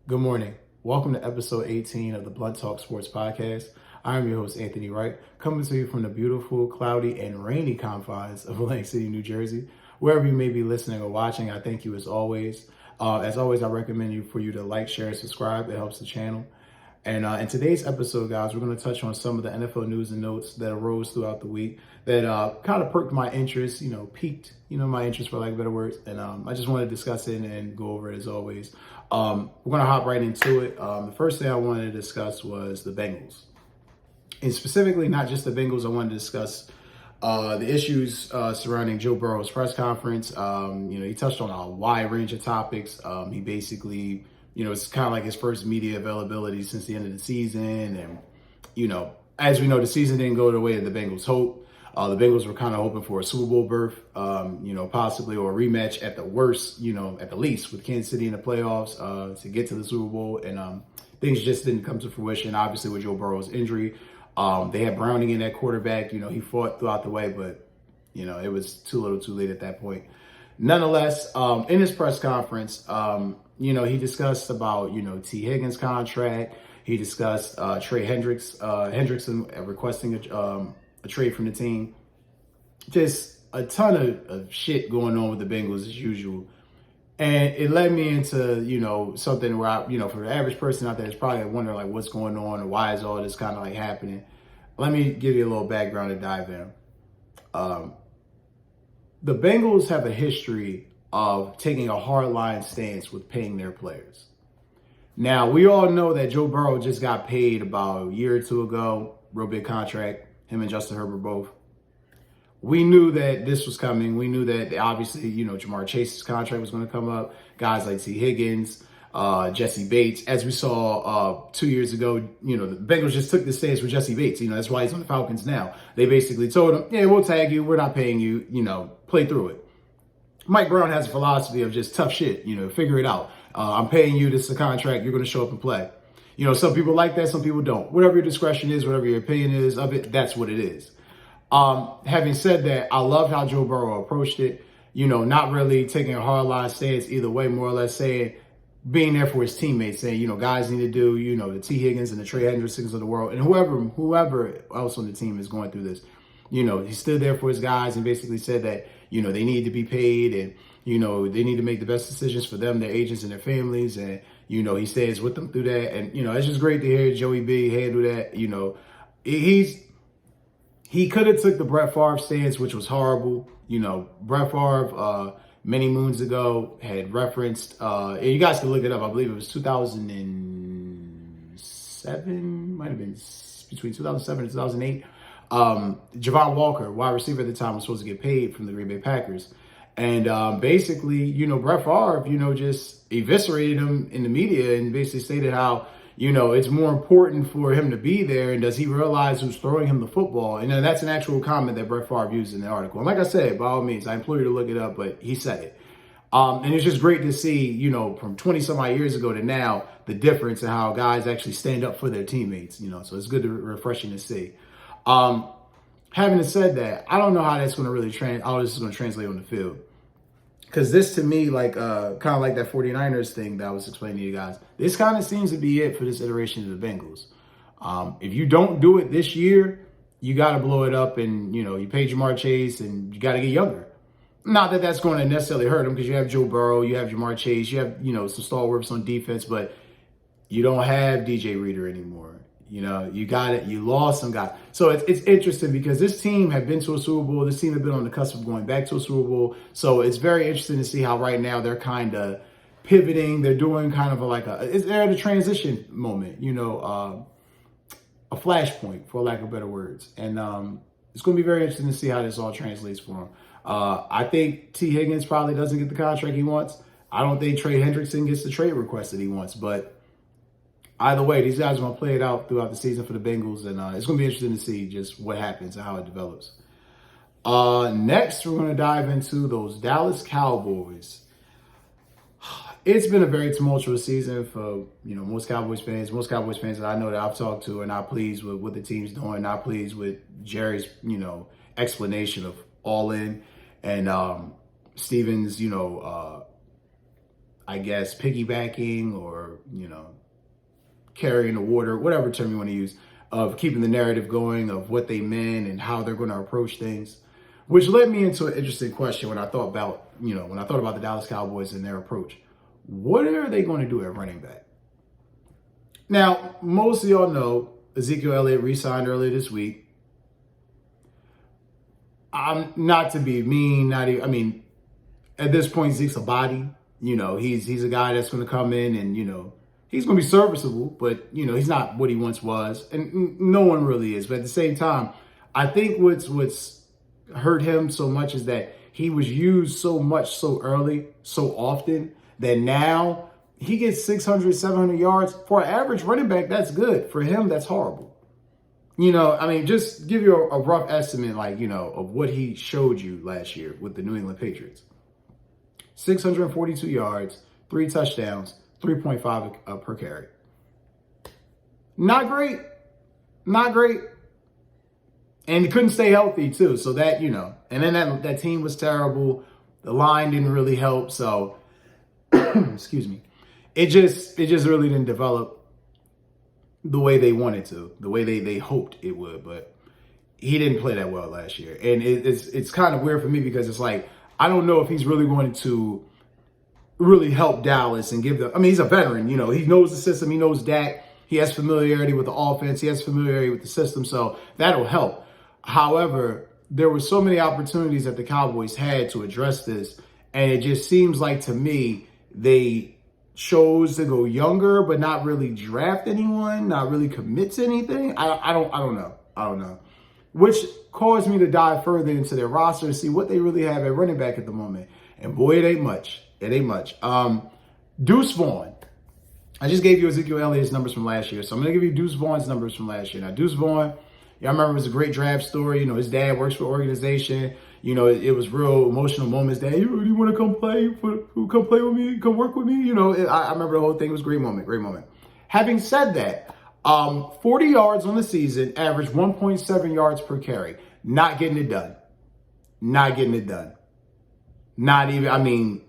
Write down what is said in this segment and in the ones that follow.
Good morning. Welcome to episode 18 of the Blunt Talk Sports Podcast. I am your host, Anthony Wright, coming to you from the beautiful, cloudy, and rainy confines of Atlantic City, New Jersey. Wherever you may be listening or watching, I thank you as always. I recommend you to like, share, and subscribe. It helps the channel. And in today's episode, guys, we're going to touch on some of the NFL news and notes that arose throughout the week that kind of perked my interest, piqued, my interest for lack of better words. And I just want to discuss it and go over it as always. We're going to hop right into it. The first thing I wanted to discuss was the Bengals. And specifically, not just the Bengals, I wanted to discuss the issues surrounding Joe Burrow's press conference. He touched on a wide range of topics. He basically, it's kind of like his first media availability since the end of the season. And, as we know, the season didn't go the way that the Bengals hoped. The Bengals were kind of hoping for a Super Bowl berth, possibly, or a rematch at the worst, at the least, with Kansas City in the playoffs to get to the Super Bowl. And things just didn't come to fruition, obviously, with Joe Burrow's injury. They had Browning in that quarterback. He fought throughout the way, but, it was too little too late at that point. Nonetheless, in his press conference, he discussed about, T. Higgins' contract. He discussed Trey Hendrickson requesting a trade from the team. Just a ton of shit going on with the Bengals as usual. And it led me into, something where for the average person out there, is probably wondering like what's going on or why is all this kind of like happening. Let me give you a little background to dive in. The Bengals have a history of taking a hardline stance with paying their players. Now, we all know that Joe Burrow just got paid about a year or two ago, real big contract, him and Justin Herbert both. We knew that this was coming. We knew that obviously, Jamar Chase's contract was going to come up. Guys like T. Higgins, Jesse Bates. As we saw 2 years ago, the Bengals just took the stance with Jesse Bates. That's why he's on the Falcons now. They basically told him, yeah, we'll tag you. We're not paying you, play through it. Mike Brown has a philosophy of just tough shit, figure it out. I'm paying you, this is a contract, you're going to show up and play. Some people like that, some people don't. Whatever your discretion is, whatever your opinion is of it, that's what it is. Having said that, I love how Joe Burrow approached it, not really taking a hardline stance either way, more or less saying, being there for his teammates, saying, guys need to do, the T. Higgins and the Trey Hendricksons of the world, and whoever else on the team is going through this. He stood there for his guys and basically said that, they need to be paid and, they need to make the best decisions for them, their agents, and their families. And, he stays with them through that. And, it's just great to hear Joey B handle that. He could have took the Brett Favre stance, which was horrible. Brett Favre, many moons ago, had referenced, and you guys can look it up. I believe it was 2007, might have been between 2007 and 2008. Javon Walker, wide receiver at the time, was supposed to get paid from the Green Bay Packers. And basically, Brett Favre, just eviscerated him in the media and basically stated how, it's more important for him to be there. And does he realize who's throwing him the football? And that's an actual comment that Brett Favre used in the article. And like I said, by all means, I implore you to look it up, but he said it. And it's just great to see, from 20 some odd years ago to now, the difference in how guys actually stand up for their teammates, so it's good to refreshing to see. Having said that, I don't know how that's going to really how this is going to translate on the field. Because this, to me, like kind of like that 49ers thing that I was explaining to you guys, this kind of seems to be it for this iteration of the Bengals. If you don't do it this year, you got to blow it up and, you pay Jamar Chase and you got to get younger. Not that that's going to necessarily hurt them because you have Joe Burrow, you have Jamar Chase, you have, some stalwarts on defense, but you don't have DJ Reader anymore. You got it. You lost some guys. So it's interesting because this team had been to a Super Bowl. This team had been on the cusp of going back to a Super Bowl. So it's very interesting to see how right now they're kind of pivoting. They're doing kind of they're at a transition moment, a flashpoint, for lack of better words. And it's going to be very interesting to see how this all translates for them. I think T. Higgins probably doesn't get the contract he wants. I don't think Trey Hendrickson gets the trade request that he wants, but either way, these guys are going to play it out throughout the season for the Bengals, and it's going to be interesting to see just what happens and how it develops. Next, we're going to dive into those Dallas Cowboys. It's been a very tumultuous season for, most Cowboys fans. Most Cowboys fans that I know that I've talked to are not pleased with what the team's doing, not pleased with Jerry's, explanation of all in and Stevens, I guess, piggybacking or, carrying the water, whatever term you want to use, of keeping the narrative going of what they meant and how they're going to approach things, which led me into an interesting question when I thought about, the Dallas Cowboys and their approach. What are they going to do at running back? Now, most of y'all know Ezekiel Elliott re-signed earlier this week. I'm not to be mean, at this point, Zeke's a body. He's a guy that's going to come in and, he's going to be serviceable, but, he's not what he once was. And no one really is. But at the same time, I think what's hurt him so much is that he was used so much so early, so often, that now he gets 600, 700 yards. For an average running back, that's good. For him, that's horrible. Just give you a rough estimate, of what he showed you last year with the New England Patriots. 642 yards, 3 touchdowns, 3.5 per carry. Not great. Not great. And he couldn't stay healthy, too. So that, and then that team was terrible. The line didn't really help. So, excuse me. It just really didn't develop the way they wanted to, the way they hoped it would. But he didn't play that well last year. And it's kind of weird for me because it's like, I don't know if he's really going to really help Dallas and give them. He's a veteran, he knows the system. He knows Dak. He has familiarity with the offense. He has familiarity with the system. So that'll help. However, there were so many opportunities that the Cowboys had to address this. And it just seems like, to me, they chose to go younger, but not really draft anyone, not really commit to anything. I don't know. Which caused me to dive further into their roster to see what they really have at running back at the moment. And boy, it ain't much. Deuce Vaughn. I just gave you Ezekiel Elliott's numbers from last year. So I'm going to give you Deuce Vaughn's numbers from last year. Now, Deuce Vaughn, y'all remember it was a great draft story. His dad works for an organization. It was real emotional moments. Dad, you want to come play with me? Come work with me? I remember the whole thing. It was a great moment. Having said that, 40 yards on the season, average 1.7 yards per carry. Not getting it done. Not even,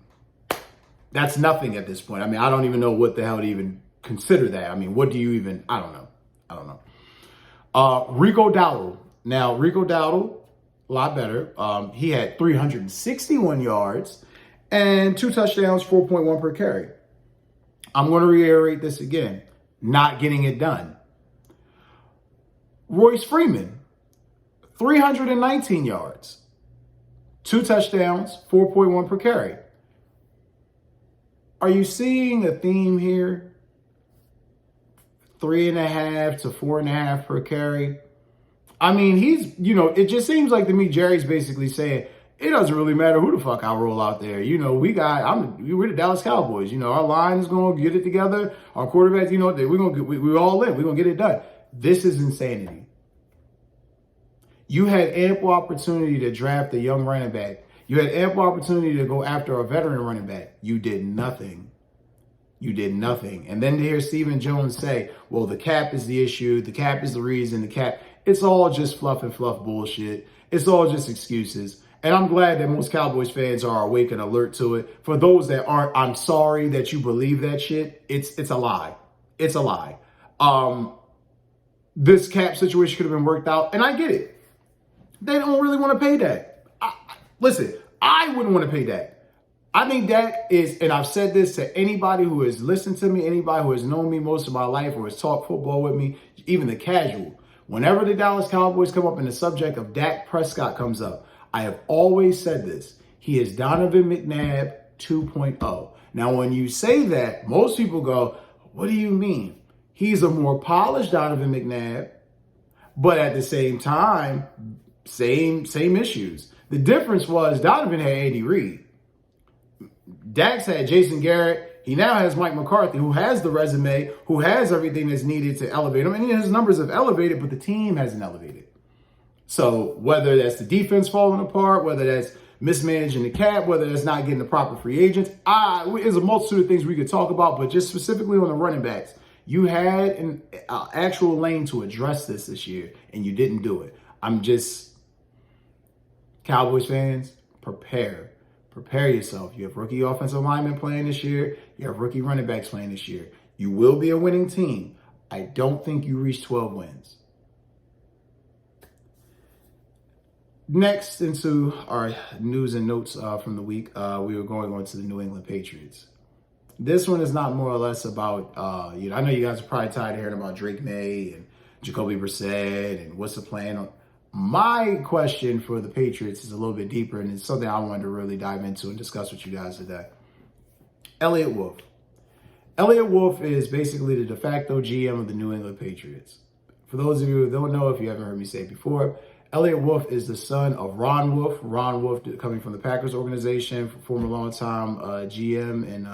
that's nothing at this point. I don't even know what the hell to even consider that. What do you even, I don't know. Rico Dowdle. Now, Rico Dowdle, a lot better. He had 361 yards and 2 touchdowns, 4.1 per carry. I'm going to reiterate this again. Not getting it done. Royce Freeman, 319 yards, 2 touchdowns, 4.1 per carry. Are you seeing a theme here? 3.5 to 4.5 per carry. He's, it just seems like to me, Jerry's basically saying, it doesn't really matter who the fuck I roll out there. We're the Dallas Cowboys. Our line is going to get it together. Our quarterbacks, we're all in. We're going to get it done. This is insanity. You had ample opportunity to draft a young running back. You had ample opportunity to go after a veteran running back. You did nothing. And then to hear Stephen Jones say, well, the cap is the issue. The cap is the reason. It's all just fluff bullshit. It's all just excuses. And I'm glad that most Cowboys fans are awake and alert to it. For those that aren't, I'm sorry that you believe that shit. It's a lie. It's a lie. This cap situation could have been worked out. And I get it. They don't really want to pay Dak. Listen, I wouldn't want to pay Dak. I think Dak is, and I've said this to anybody who has listened to me, anybody who has known me most of my life or has talked football with me, even the casual. Whenever the Dallas Cowboys come up and the subject of Dak Prescott comes up, I have always said this. He is Donovan McNabb 2.0. Now, when you say that, most people go, what do you mean? He's a more polished Donovan McNabb, but at the same time, same issues. The difference was Donovan had Andy Reid. Dax had Jason Garrett. He now has Mike McCarthy, who has the resume, who has everything that's needed to elevate him. And his numbers have elevated, but the team hasn't elevated. So whether that's the defense falling apart, whether that's mismanaging the cap, whether that's not getting the proper free agents, there's a multitude of things we could talk about, but just specifically on the running backs, you had an actual lane to address this year, and you didn't do it. Cowboys fans, prepare yourself. You have rookie offensive linemen playing this year. You have rookie running backs playing this year. You will be a winning team. I don't think you reach 12 wins. Next, into our news and notes from the week, we were going on to the New England Patriots. This one is not more or less about, I know you guys are probably tired of hearing about Drake May and Jacoby Brissett and what's the plan. My question for the Patriots is a little bit deeper, and it's something I wanted to really dive into and discuss with you guys today. Elliott Wolf. Elliott Wolf is basically the de facto GM of the New England Patriots. For those of you who don't know, if you haven't heard me say it before, Elliott Wolf is the son of Ron Wolf. Ron Wolf, coming from the Packers organization, former long-time GM and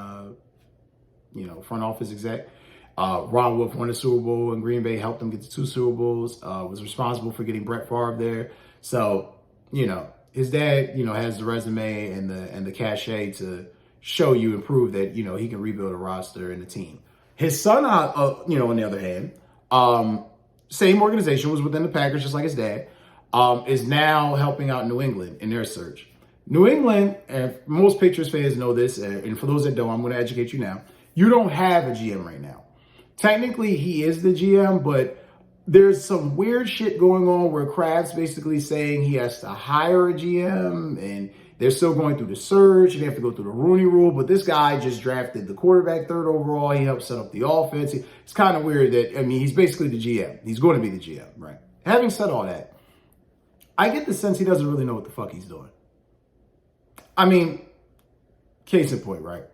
front office exec. Ron Wolf won a Super Bowl in Green Bay, helped them get to 2 Super Bowls, was responsible for getting Brett Favre there. So, his dad, has the resume and the cachet to show you and prove that, he can rebuild a roster and a team. His son, on the other hand, same organization, was within the Packers, just like his dad, is now helping out New England in their search. New England, and most Patriots fans know this, and for those that don't, I'm going to educate you now. You don't have a GM right now. Technically, he is the GM, but there's some weird shit going on where Kraft's basically saying he has to hire a GM, and they're still going through the search, and they have to go through the Rooney Rule. But this guy just drafted the quarterback 3rd overall. He helped set up the offense. It's kind of weird that, he's basically the GM. He's going to be the GM, right? Having said all that, I get the sense he doesn't really know what the fuck he's doing. Case in point, right?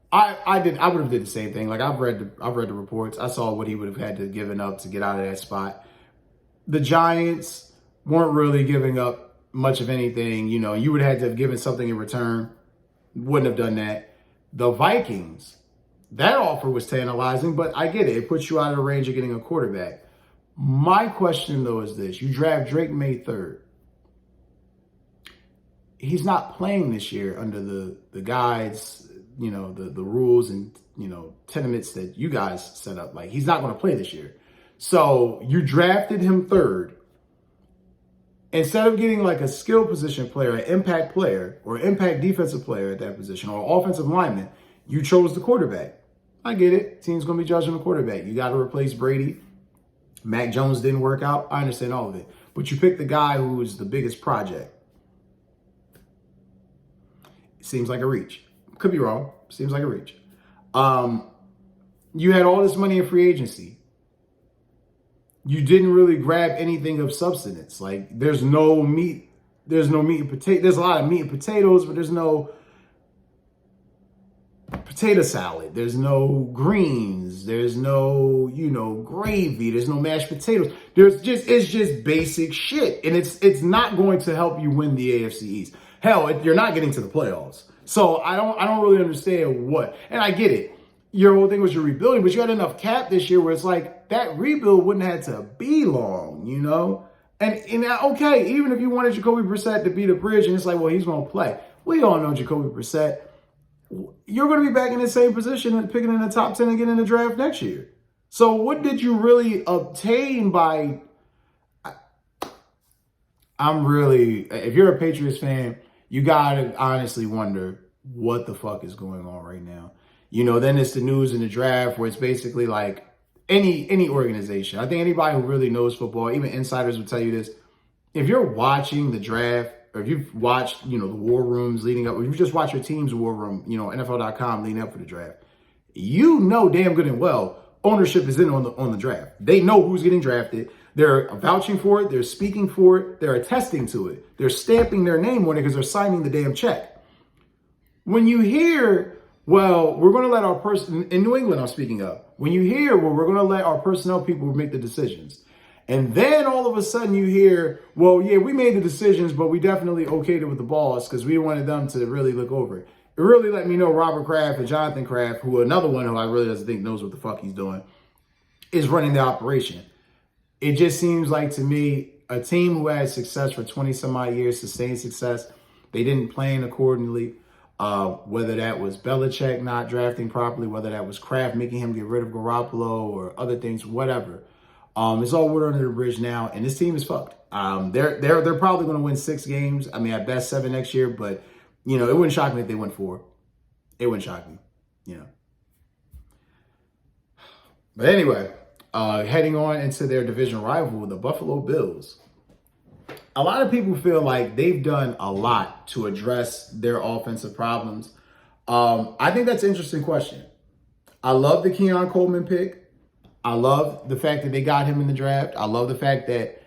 I would have did the same thing. Like, I've read the reports. I saw what he would have had to given up to get out of that spot. The Giants weren't really giving up much of anything. You would have had to have given something in return. Wouldn't have done that. The Vikings, that offer was tantalizing, but I get it. It puts you out of the range of getting a quarterback. My question, though, is this. You draft Drake May 3rd. He's not playing this year under the guides, the rules and, tenements that you guys set up. Like, he's not going to play this year. So you drafted him 3rd. Instead of getting like a skill position player, an impact player, or impact defensive player at that position, or offensive lineman, you chose the quarterback. I get it. Team's going to be judging the quarterback. You got to replace Brady. Mac Jones didn't work out. I understand all of it. But you picked the guy who was the biggest project. It seems like a reach. Could be wrong. Seems like a reach. You had all this money in free agency. You didn't really grab anything of substance. Like, there's no meat. There's no meat and potato. There's a lot of meat and potatoes, but there's no potato salad. There's no greens. There's no, gravy. There's no mashed potatoes. It's just basic shit. And it's not going to help you win the AFC East. Hell, you're not getting to the playoffs. So I don't really understand what. And I get it. Your whole thing was you're rebuilding, but you had enough cap this year where it's like that rebuild wouldn't have to be long, And okay, even if you wanted Jacoby Brissett to be the bridge, and it's like, well, he's going to play. We all know Jacoby Brissett. You're going to be back in the same position and picking in the top 10 again in the draft next year. So what did you really obtain by... if you're a Patriots fan, you got to honestly wonder what the fuck is going on right now. Then it's the news in the draft where it's basically like any organization. I think anybody who really knows football, even insiders will tell you this. If you're watching the draft, or if you've watched, the war rooms leading up, or if you just watch your team's war room, NFL.com leading up for the draft, damn good and well, ownership is in on the draft. They know who's getting drafted. They're vouching for it. They're speaking for it. They're attesting to it. They're stamping their name on it because they're signing the damn check. When you hear, well, we're going to let our person, in New England I'm speaking of, when you hear, well, we're going to let our personnel people make the decisions. And then all of a sudden you hear, well, yeah, we made the decisions, but we definitely okayed it with the boss because we wanted them to really look over it. It really let me know Robert Kraft and Jonathan Kraft, who another one who I really doesn't think knows what the fuck he's doing, is running the operation. It just seems like to me, a team who had success for 20 some odd years, sustained success, they didn't plan accordingly. Whether that was Belichick not drafting properly, whether that was Kraft making him get rid of Garoppolo or other things, whatever. It's all water under the bridge now, and this team is fucked. They're probably going to win 6 games. I mean, at best 7 next year, but it wouldn't shock me if they went 4. It wouldn't shock me. But anyway, heading on into their division rival, the Buffalo Bills. A lot of people feel like they've done a lot to address their offensive problems. I think that's an interesting question. I love the Keon Coleman pick. I love the fact that they got him in the draft. I love the fact that,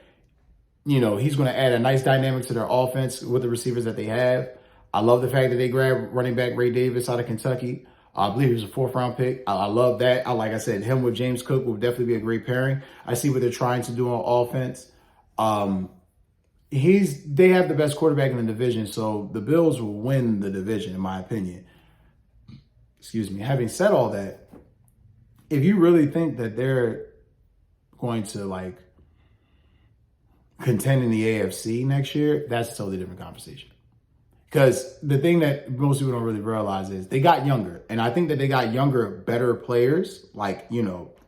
he's going to add a nice dynamic to their offense with the receivers that they have. I love the fact that they grabbed running back Ray Davis out of Kentucky. I believe he was a 4th-round pick. I love that. Like I said, him with James Cook will definitely be a great pairing. I see what they're trying to do on offense. They have the best quarterback in the division, so the Bills will win the division, in my opinion. Excuse me. Having said all that, if you really think that they're going to contend in the AFC next year, that's a totally different conversation. Because the thing that most people don't really realize is they got younger. And I think that they got younger, better players.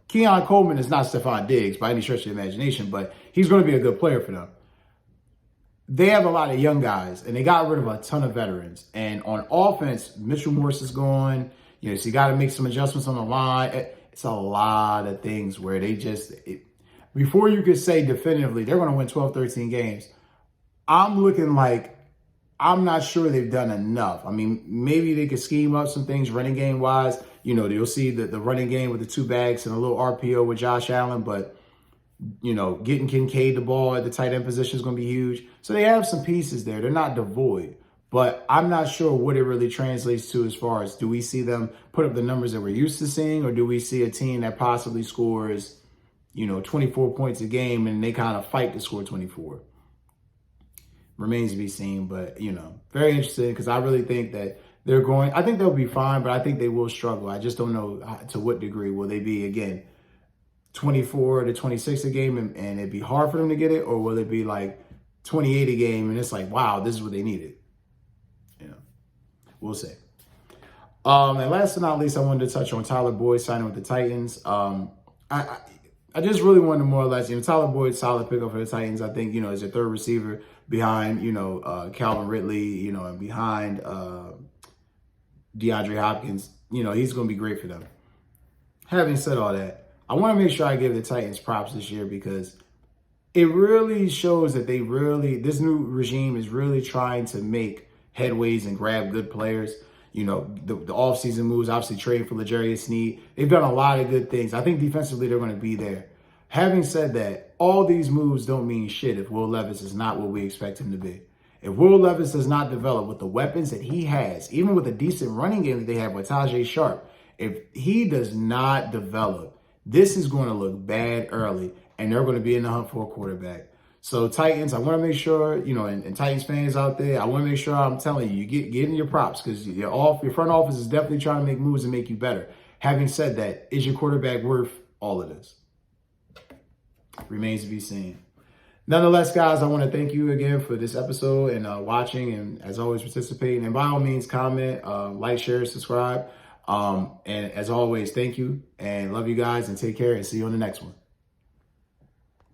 Keon Coleman is not Stephon Diggs by any stretch of the imagination, but he's going to be a good player for them. They have a lot of young guys, and they got rid of a ton of veterans. And on offense, Mitchell Morse is gone. So you got to make some adjustments on the line. It's a lot of things where they before you could say definitively they're going to win 12, 13 games, I'm looking like I'm not sure they've done enough. I mean, maybe they could scheme up some things running game wise. You'll see the running game with the 2 bags and a little RPO with Josh Allen, but getting Kincaid the ball at the tight end position is going to be huge. So they have some pieces there. They're not devoid, but I'm not sure what it really translates to as far as do we see them put up the numbers that we're used to seeing, or do we see a team that possibly scores, 24 points a game and they kind of fight to score 24? Remains to be seen, but, very interesting because I really think that I think they'll be fine, but I think they will struggle. I just don't know to what degree. Will they be, again, 24 to 26 a game and it'd be hard for them to get it? Or will it be 28 a game and it's wow, this is what they needed? We'll see. And last but not least, I wanted to touch on Tyler Boyd signing with the Titans. I just really wanted to more or less, Tyler Boyd, solid pickup for the Titans. I think, as a 3rd receiver behind, Calvin Ridley, and behind DeAndre Hopkins, he's going to be great for them. Having said all that, I want to make sure I give the Titans props this year because it really shows that this new regime is really trying to make headways and grab good players. The offseason moves, obviously trading for L'Jarius Sneed. They've done a lot of good things. I think defensively they're going to be there. Having said that, all these moves don't mean shit if Will Levis is not what we expect him to be. If Will Levis does not develop with the weapons that he has, even with a decent running game that they have with Tajay Sharp, if he does not develop, this is going to look bad early, and they're going to be in the hunt for a quarterback. So Titans, I want to make sure, and Titans fans out there, I want to make sure I'm telling you, get in your props because your front office is definitely trying to make moves and make you better. Having said that, is your quarterback worth all of this? Remains to be seen. Nonetheless, guys, I want to thank you again for this episode and watching and, as always, participating. And by all means, comment, like, share, subscribe. And as always, thank you and love you guys and take care and see you on the next one.